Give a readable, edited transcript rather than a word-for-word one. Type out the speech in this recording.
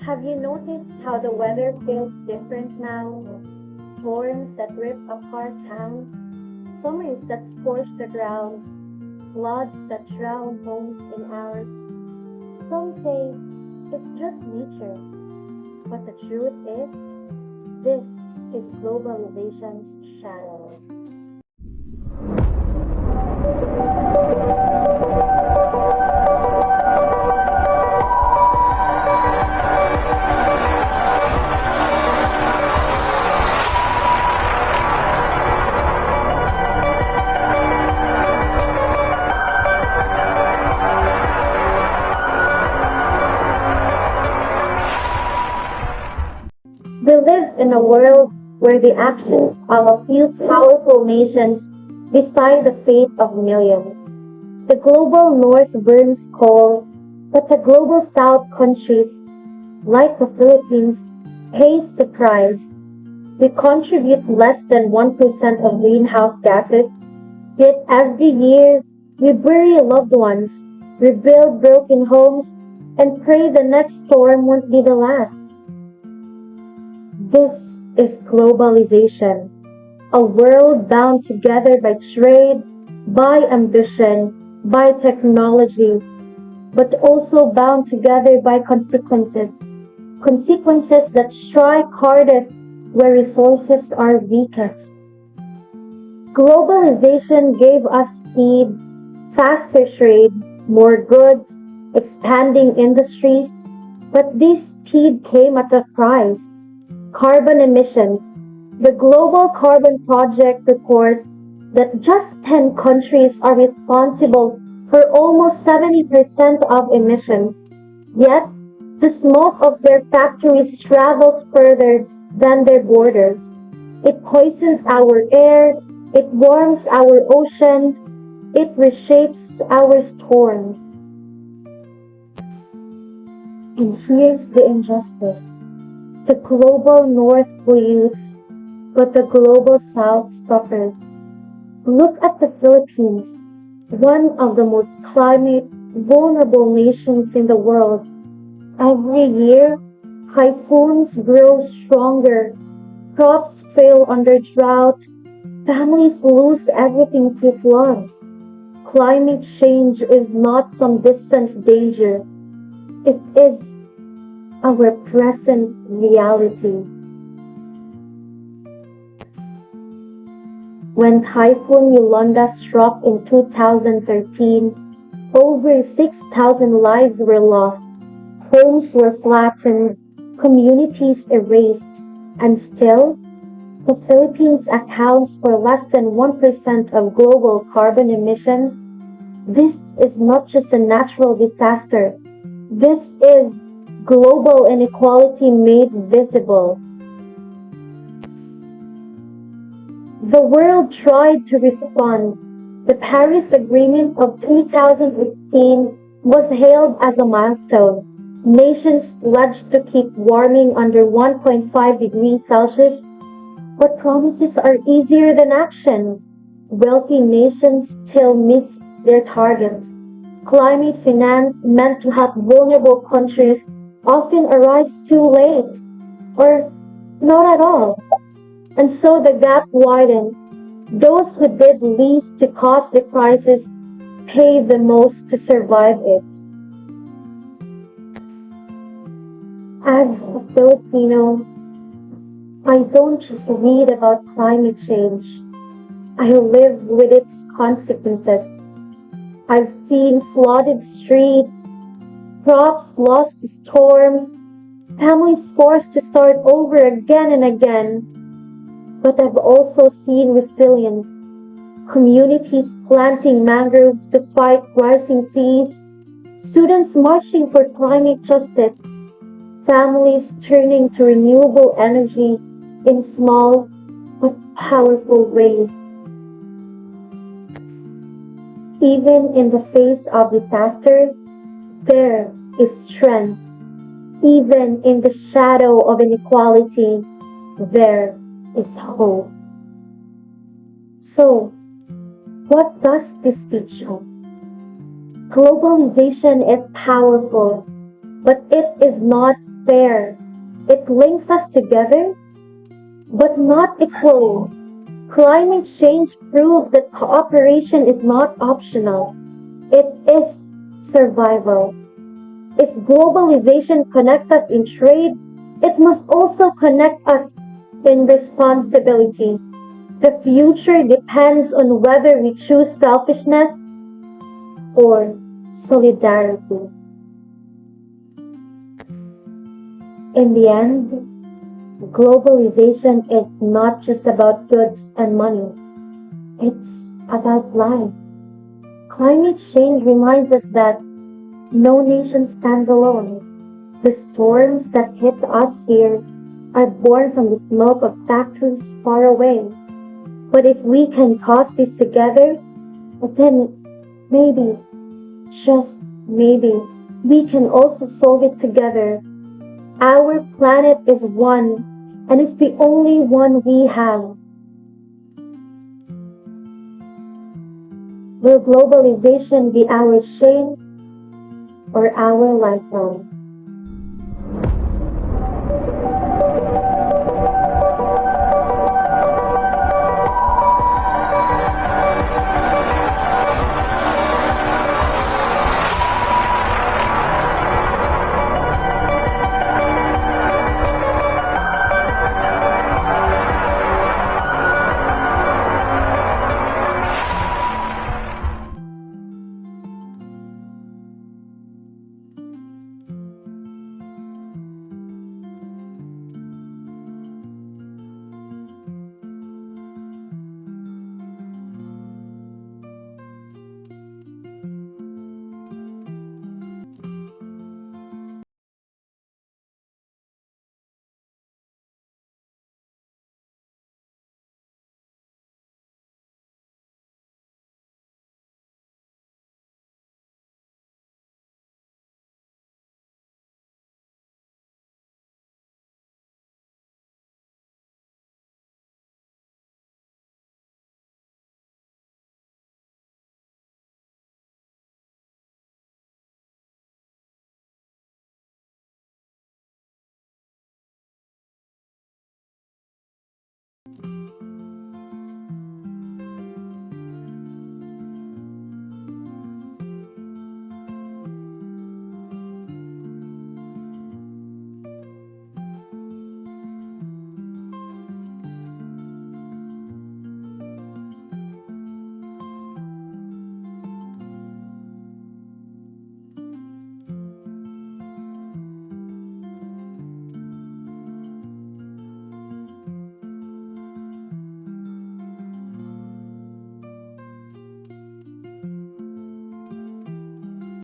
Have you noticed how the weather feels different now? Storms that rip apart towns, summers that scorch the ground, floods that drown homes in hours. Some say it's just nature, but the truth is, this is globalization's shadow. We live in a world where the actions of a few powerful nations decide the fate of millions. The global north burns coal, but the global south countries, like the Philippines, pays the price. We contribute less than 1% of greenhouse gases, yet every year we bury loved ones, rebuild broken homes, and pray the next storm won't be the last. This is globalization, a world bound together by trade, by ambition, by technology, but also bound together by consequences. Consequences that strike hardest where resources are weakest. Globalization gave us speed, faster trade, more goods, expanding industries, but this speed came at a price. Carbon emissions. The Global Carbon Project reports that just 10 countries are responsible for almost 70% of emissions. Yet, the smoke of their factories travels further than their borders. It poisons our air, it warms our oceans, it reshapes our storms. And here's the injustice. The global north pollutes, but the global south suffers. Look at the Philippines, one of the most climate vulnerable nations in the world. Every year, typhoons grow stronger, crops fail under drought, families lose everything to floods. Climate change is not some distant danger. It is our present reality. When Typhoon Yolanda struck in 2013, over 6,000 lives were lost, homes were flattened, communities erased, and still, the Philippines accounts for less than 1% of global carbon emissions. This is not just a natural disaster. This is global inequality made visible. The world tried to respond. The Paris Agreement of 2015 was hailed as a milestone. Nations pledged to keep warming under 1.5 degrees Celsius, but promises are easier than action. Wealthy nations still miss their targets. Climate finance meant to help vulnerable countries often arrives too late, or not at all. And so the gap widens. Those who did least to cause the crisis pay the most to survive it. As a Filipino, I don't just read about climate change. I live with its consequences. I've seen flooded streets, crops lost to storms, families forced to start over again and again. But I've also seen resilience, communities planting mangroves to fight rising seas, students marching for climate justice, families turning to renewable energy in small but powerful ways. Even in the face of disaster, there is strength. Even in the shadow of inequality, there is hope. So, what does this teach us? Globalization is powerful, but it is not fair. It links us together, but not equally. Climate change proves that cooperation is not optional. It is survival. If globalization connects us in trade, it must also connect us in responsibility. The future depends on whether we choose selfishness or solidarity. In the end, globalization is not just about goods and money. It's about life. Climate change reminds us that no nation stands alone. The storms that hit us here are born from the smoke of factories far away. But if we can cause this together, then maybe, just maybe, we can also solve it together. Our planet is one, and it's the only one we have. Will globalization be our shame or our lifeline?